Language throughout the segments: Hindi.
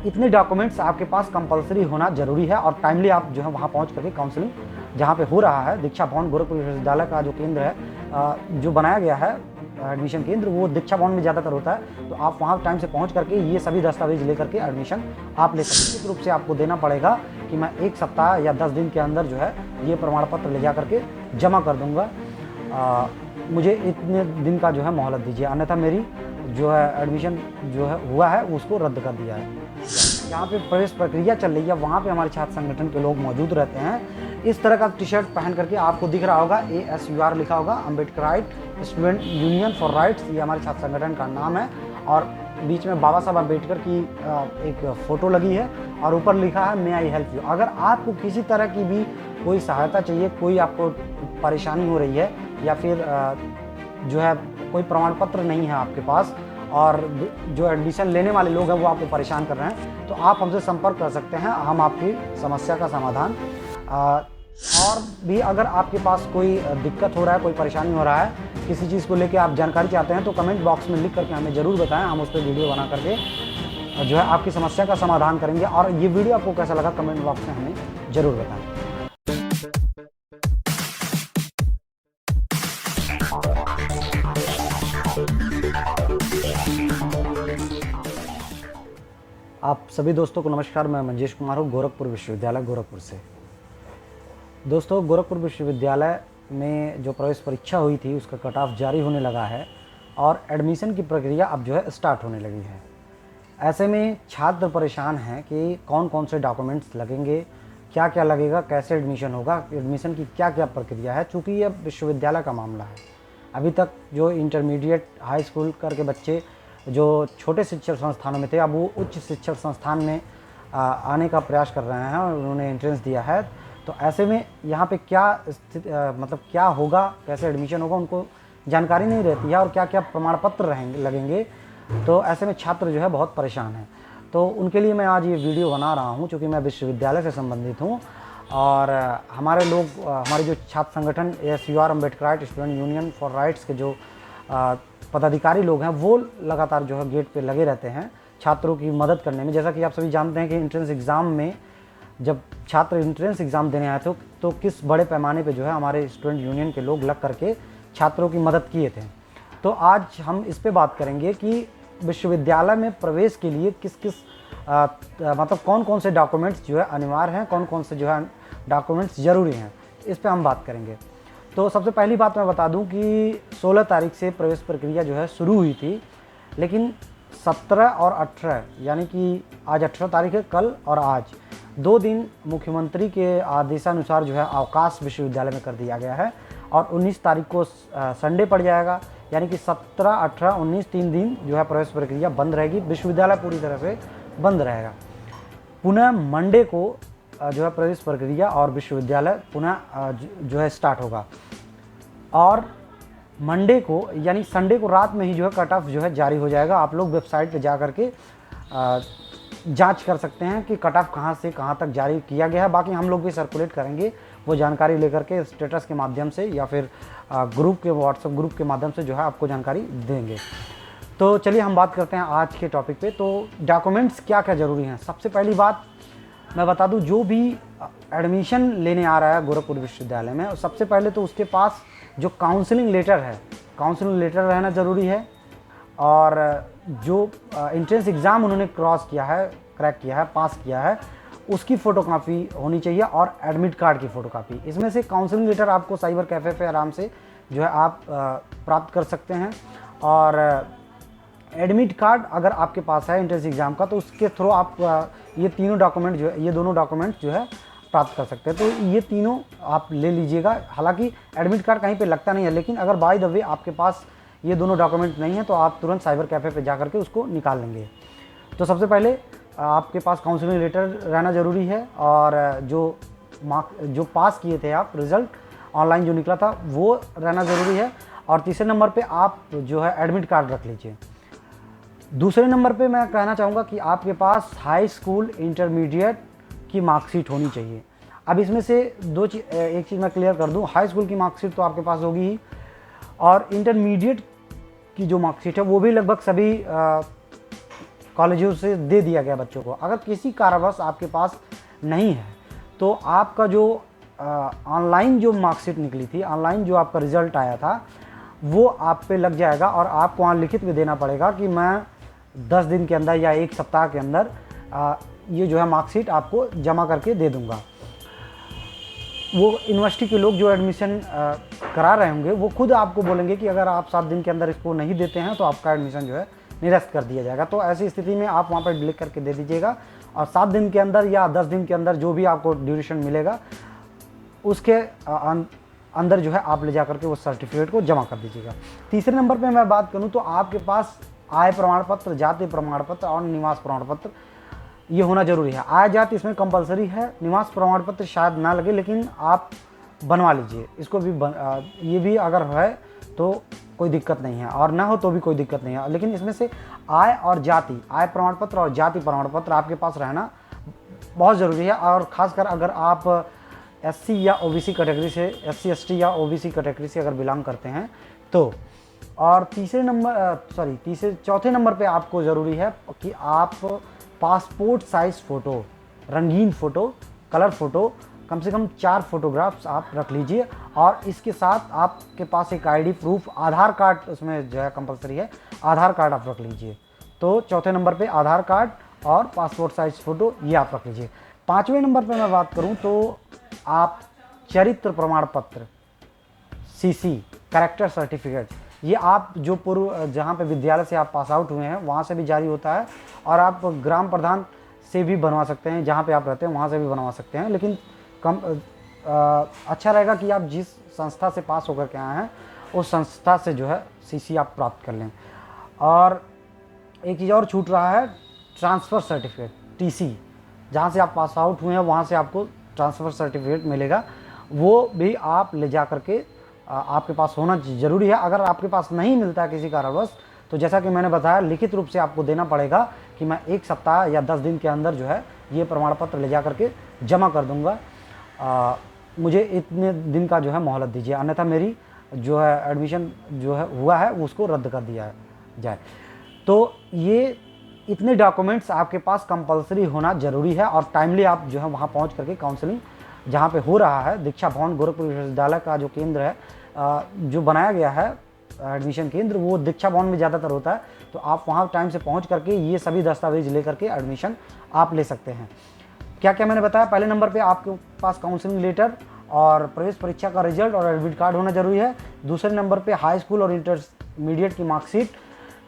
इतने डॉक्यूमेंट्स आपके पास कंपलसरी होना जरूरी है और टाइमली आप जो है वहाँ पहुँच करके काउंसलिंग जहाँ पे हो रहा है, दीक्षा भवन गोरखपुर विश्वविद्यालय का जो केंद्र है जो बनाया गया है एडमिशन केंद्र, वो दीक्षा भवन में ज़्यादातर होता है। तो आप वहाँ टाइम से पहुँच करके ये सभी दस्तावेज लेकर के एडमिशन आप ले सकते हैं। इस रूप से आपको देना पड़ेगा कि मैं 1 सप्ताह या 10 दिन के अंदर जो है ये प्रमाण पत्र ले जा करके जमा कर दूँगा, मुझे इतने दिन का जो है मोहलत दीजिए, अन्यथा मेरी जो है एडमिशन जो है हुआ है उसको रद्द कर दिया है। जहाँ पे प्रवेश प्रक्रिया चल रही है वहाँ पे हमारे छात्र संगठन के लोग मौजूद रहते हैं। इस तरह का टी शर्ट पहन करके आपको दिख रहा होगा ASUR लिखा होगा, Ambedkarite student union for rights, ये हमारे छात्र संगठन का नाम है। और बीच में बाबा साहब अम्बेडकर की एक फ़ोटो लगी है और ऊपर लिखा है मे आई हेल्प यू। अगर आपको किसी तरह की भी कोई सहायता चाहिए, कोई आपको परेशानी हो रही है या फिर जो है कोई प्रमाण पत्र नहीं है आपके पास और जो एडमिशन लेने वाले लोग हैं वो आपको परेशान कर रहे हैं, तो आप हमसे संपर्क कर सकते हैं। हम आपकी समस्या का समाधान और भी अगर आपके पास कोई दिक्कत हो रहा है, कोई परेशानी हो रहा है, किसी चीज़ को लेके आप जानकारी चाहते हैं तो कमेंट बॉक्स में लिख करके हमें ज़रूर बताएं। हम उस पर वीडियो बना करके जो है आपकी समस्या का समाधान करेंगे। और ये वीडियो आपको कैसा लगा कमेंट बॉक्स में हमें ज़रूर बताएं। आप सभी दोस्तों को नमस्कार। मैं मंजेश कुमार हूँ, गोरखपुर विश्वविद्यालय गोरखपुर से। दोस्तों, गोरखपुर विश्वविद्यालय में जो प्रवेश परीक्षा हुई थी उसका कट ऑफ जारी होने लगा है और एडमिशन की प्रक्रिया अब जो है स्टार्ट होने लगी है। ऐसे में छात्र परेशान हैं कि कौन कौन से डॉक्यूमेंट्स लगेंगे, क्या क्या लगेगा, कैसे एडमिशन होगा, एडमिशन की क्या क्या प्रक्रिया है। चूँकि यह विश्वविद्यालय का मामला है, अभी तक जो इंटरमीडिएट हाई स्कूल करके बच्चे जो छोटे शिक्षण संस्थानों में थे अब वो उच्च शिक्षण संस्थान में आने का प्रयास कर रहे हैं और उन्होंने एंट्रेंस दिया है। तो ऐसे में यहाँ पे क्या मतलब क्या होगा, कैसे एडमिशन होगा, उनको जानकारी नहीं रहती है और क्या क्या प्रमाण पत्र लगेंगे। तो ऐसे में छात्र जो है बहुत परेशान हैं। तो उनके लिए मैं आज ये वीडियो बना रहा हूँ, चूँकि मैं विश्वविद्यालय से संबंधित हूँ और हमारे लोग हमारे जो छात्र संगठन ASUR Ambedkarite student union for rights के जो पदाधिकारी लोग हैं वो लगातार जो है गेट पे लगे रहते हैं छात्रों की मदद करने में। जैसा कि आप सभी जानते हैं कि एंट्रेंस एग्ज़ाम में जब छात्र एंट्रेंस एग्ज़ाम देने आए थे तो किस बड़े पैमाने पे जो है हमारे स्टूडेंट यूनियन के लोग लग करके छात्रों की मदद किए थे। तो आज हम इस पे बात करेंगे कि विश्वविद्यालय में प्रवेश के लिए किस किस मतलब कौन कौन से डॉक्यूमेंट्स जो है अनिवार्य हैं, कौन कौन से जो है डॉक्यूमेंट्स ज़रूरी हैं, इस पर हम बात करेंगे। तो सबसे पहली बात मैं बता दूं कि 16 तारीख से प्रवेश प्रक्रिया जो है शुरू हुई थी, लेकिन 17 और 18 यानी कि आज 18 तारीख है, कल और आज 2 दिन मुख्यमंत्री के आदेशानुसार जो है अवकाश विश्वविद्यालय में कर दिया गया है और 19 तारीख को संडे पड़ जाएगा। यानी कि 17, 18, 19 3 दिन जो है प्रवेश प्रक्रिया बंद रहेगी, विश्वविद्यालय पूरी तरह से बंद रहेगा। पुनः मंडे को जो है प्रवेश प्रक्रिया और विश्वविद्यालय पुनः जो है स्टार्ट होगा और मंडे को यानी संडे को रात में ही जो है कट ऑफ जो है जारी हो जाएगा। आप लोग वेबसाइट पे जा करके जांच कर सकते हैं कि कट ऑफ कहाँ से कहाँ तक जारी किया गया है। बाकी हम लोग भी सर्कुलेट करेंगे वो जानकारी लेकर के स्टेटस के माध्यम से या फिर ग्रुप के व्हाट्सएप ग्रुप के माध्यम से जो है आपको जानकारी देंगे। तो चलिए हम बात करते हैं आज के टॉपिक पे। तो डॉक्यूमेंट्स क्या क्या ज़रूरी हैं। सबसे पहली बात मैं बता दूं, जो भी एडमिशन लेने आ रहा है गोरखपुर विश्वविद्यालय में, सबसे पहले तो उसके पास जो काउंसलिंग लेटर है, काउंसलिंग लेटर रहना ज़रूरी है और जो एंट्रेंस एग्ज़ाम उन्होंने क्रॉस किया है, क्रैक किया है, पास किया है, उसकी फ़ोटोकॉपी होनी चाहिए और एडमिट कार्ड की फ़ोटोकॉपी। इसमें से काउंसलिंग लेटर आपको साइबर कैफ़े पे आराम से जो है आप प्राप्त कर सकते हैं और एडमिट कार्ड अगर आपके पास है एंट्रेंस एग्ज़ाम का तो उसके थ्रू आप ये तीनों डॉक्यूमेंट जो है, ये दोनों डॉक्यूमेंट जो है प्राप्त कर सकते हैं। तो ये तीनों आप ले लीजिएगा। हालांकि एडमिट कार्ड कहीं पे लगता नहीं है, लेकिन अगर बाय द वे आपके पास ये दोनों डॉक्यूमेंट नहीं है तो आप तुरंत साइबर कैफ़े पे जा करके उसको निकाल लेंगे। तो सबसे पहले आपके पास काउंसलिंग लेटर रहना ज़रूरी है और जो पास किए थे आप, रिज़ल्ट ऑनलाइन जो निकला था वो रहना ज़रूरी है। और तीसरे नंबर पर आप जो है एडमिट कार्ड रख लीजिए। दूसरे नंबर पे मैं कहना चाहूँगा कि आपके पास हाई स्कूल इंटरमीडिएट की मार्कशीट होनी चाहिए। अब इसमें से एक चीज़ मैं क्लियर कर दूँ, हाई स्कूल की मार्कशीट तो आपके पास होगी ही और इंटरमीडिएट की जो मार्कशीट है वो भी लगभग सभी कॉलेजों से दे दिया गया बच्चों को। अगर किसी कारणवश आपके पास नहीं है तो आपका जो ऑनलाइन जो मार्कशीट निकली थी, ऑनलाइन जो आपका रिज़ल्ट आया था, वो आप पे लग जाएगा और आपको वहाँ लिखित में देना पड़ेगा कि मैं 10 दिन के अंदर या 1 सप्ताह के अंदर ये जो है मार्कशीट आपको जमा करके दे दूँगा। वो यूनिवर्सिटी के लोग जो एडमिशन करा रहे होंगे वो खुद आपको बोलेंगे कि अगर आप 7 दिन के अंदर इसको नहीं देते हैं तो आपका एडमिशन जो है निरस्त कर दिया जाएगा। तो ऐसी स्थिति में आप वहाँ पर लिख करके दे दीजिएगा और 7 दिन के अंदर या 10 दिन के अंदर जो भी आपको ड्यूरेशन मिलेगा उसके अंदर जो है आप ले जा करके वो सर्टिफिकेट को जमा कर दीजिएगा। तीसरे नंबर पे मैं बात करूँ तो आपके पास आय प्रमाण पत्र, जाति प्रमाण पत्र और निवास प्रमाण पत्र ये होना जरूरी है। आय जाति इसमें कंपलसरी है, निवास प्रमाण पत्र शायद ना लगे लेकिन आप बनवा लीजिए इसको भी। ये भी अगर है तो कोई दिक्कत नहीं है और ना हो तो भी कोई दिक्कत नहीं है, लेकिन इसमें से आय और जाति, आय प्रमाण पत्र और जाति प्रमाण पत्र आपके पास रहना बहुत ज़रूरी है। और ख़ासकर अगर आप एससी या ओबीसी कैटेगरी से, एससी एसटी या ओबीसी कैटेगरी से अगर बिलोंग करते हैं तो। और चौथे नंबर पे आपको ज़रूरी है कि आप पासपोर्ट साइज़ फ़ोटो, रंगीन फ़ोटो, कलर फ़ोटो, कम से कम 4 फोटोग्राफ्स आप रख लीजिए। और इसके साथ आपके पास एक आईडी प्रूफ, आधार कार्ड उसमें जो है कंपलसरी है, आधार कार्ड आप रख लीजिए। तो चौथे नंबर पे आधार कार्ड और पासपोर्ट साइज़ फ़ोटो ये आप रख लीजिए। 5वें नंबर पे मैं बात करूँ तो आप चरित्र प्रमाण पत्र, सीसी, कैरेक्टर सर्टिफिकेट, ये आप जो पूर्व जहाँ पे विद्यालय से आप पास आउट हुए हैं वहाँ से भी जारी होता है और आप ग्राम प्रधान से भी बनवा सकते हैं, जहाँ पे आप रहते हैं वहाँ से भी बनवा सकते हैं। लेकिन अच्छा रहेगा कि आप जिस संस्था से पास होकर के आए हैं उस संस्था से जो है सीसी आप प्राप्त कर लें। और एक चीज़ और छूट रहा है, ट्रांसफ़र सर्टिफिकेट, टीसी, जहाँ से आप पास आउट हुए हैं वहाँ से आपको ट्रांसफ़र सर्टिफिकेट मिलेगा, वो भी आप ले जा करके आपके पास होना ज़रूरी है। अगर आपके पास नहीं मिलता है किसी कारणवश तो जैसा कि मैंने बताया लिखित रूप से आपको देना पड़ेगा कि मैं 1 सप्ताह या 10 दिन के अंदर जो है ये प्रमाण पत्र ले जा करके जमा कर दूँगा, मुझे इतने दिन का जो है मोहलत दीजिए, अन्यथा मेरी जो है एडमिशन जो है हुआ है उसको रद्द कर दिया जाए। तो ये इतने डॉक्यूमेंट्स आपके पास कंपलसरी होना ज़रूरी है और टाइमली आप जो है वहाँ पहुँच करके काउंसलिंग जहाँ पे हो रहा है, दीक्षा भवन गोरखपुर विश्वविद्यालय का जो केंद्र है, जो बनाया गया है एडमिशन केंद्र, वो दीक्षा भवन में ज़्यादातर होता है। तो आप वहाँ टाइम से पहुँच करके ये सभी दस्तावेज ले करके एडमिशन आप ले सकते हैं। क्या क्या मैंने बताया, पहले नंबर पे आपके पास काउंसलिंग लेटर और प्रवेश परीक्षा का रिजल्ट और एडमिट कार्ड होना जरूरी है। दूसरे नंबर पे हाई स्कूल और इंटरमीडिएट की मार्कशीट,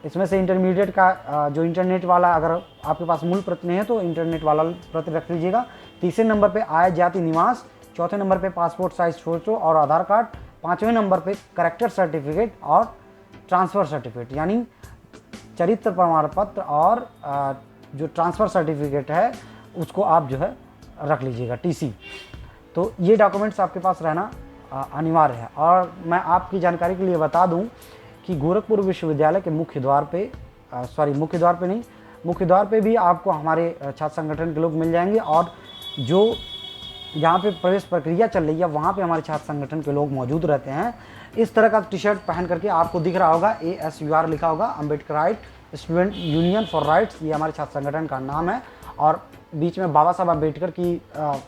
इसमें से इंटरमीडिएट का जो इंटरनेट वाला अगर आपके पास मूल प्रति नहीं है तो इंटरनेट वाला प्रति रख लीजिएगा। तीसरे नंबर पे आय जाति निवास, चौथे नंबर पे पासपोर्ट साइज फ़ोटो और आधार कार्ड, 5वें नंबर पे करेक्टर सर्टिफिकेट और ट्रांसफ़र सर्टिफिकेट यानी चरित्र प्रमाण पत्र और जो ट्रांसफ़र सर्टिफिकेट है उसको आप जो है रख लीजिएगा, टीसी। तो ये डॉक्यूमेंट्स आपके पास रहना अनिवार्य है। और मैं आपकी जानकारी के लिए बता दूं कि गोरखपुर विश्वविद्यालय के मुख्य द्वार पे भी आपको हमारे छात्र संगठन के लोग मिल जाएंगे और जो जहाँ पे प्रवेश प्रक्रिया चल रही है वहाँ पे हमारे छात्र संगठन के लोग मौजूद रहते हैं। इस तरह का टी शर्ट पहन करके आपको दिख रहा होगा ASUR लिखा होगा, Ambedkarite student union for rights, ये हमारे छात्र संगठन का नाम है। और बीच में बाबा साहब अम्बेडकर की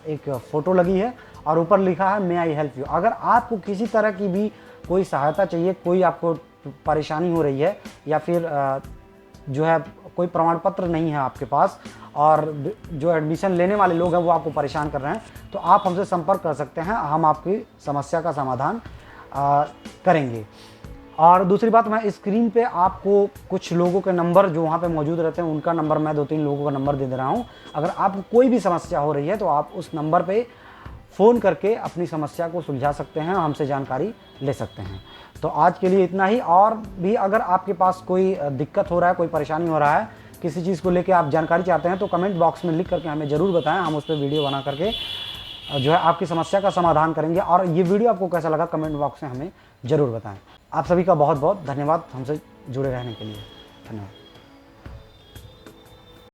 एक फ़ोटो लगी है और ऊपर लिखा है मे आई हेल्प यू। अगर आपको किसी तरह की भी कोई सहायता चाहिए, कोई आपको परेशानी हो रही है या फिर जो है कोई प्रमाण पत्र नहीं है आपके पास और जो एडमिशन लेने वाले लोग हैं वो आपको परेशान कर रहे हैं, तो आप हमसे संपर्क कर सकते हैं, हम आपकी समस्या का समाधान करेंगे। और दूसरी बात, मैं स्क्रीन पे आपको कुछ लोगों के नंबर जो वहाँ पे मौजूद रहते हैं उनका नंबर, मैं 2-3 लोगों का नंबर दे रहा हूँ। अगर आपको कोई भी समस्या हो रही है तो आप उस नंबर पे फ़ोन करके अपनी समस्या को सुलझा सकते हैं, हमसे जानकारी ले सकते हैं। तो आज के लिए इतना ही। और भी अगर आपके पास कोई दिक्कत हो रहा है, कोई परेशानी हो रहा है, किसी चीज़ को लेकर आप जानकारी चाहते हैं तो कमेंट बॉक्स में लिख करके हमें ज़रूर बताएं, हम उस पर वीडियो बना करके जो है आपकी समस्या का समाधान करेंगे। और ये वीडियो आपको कैसा लगा कमेंट बॉक्स में हमें ज़रूर बताएं। आप सभी का बहुत बहुत धन्यवाद हमसे जुड़े रहने के लिए। धन्यवाद।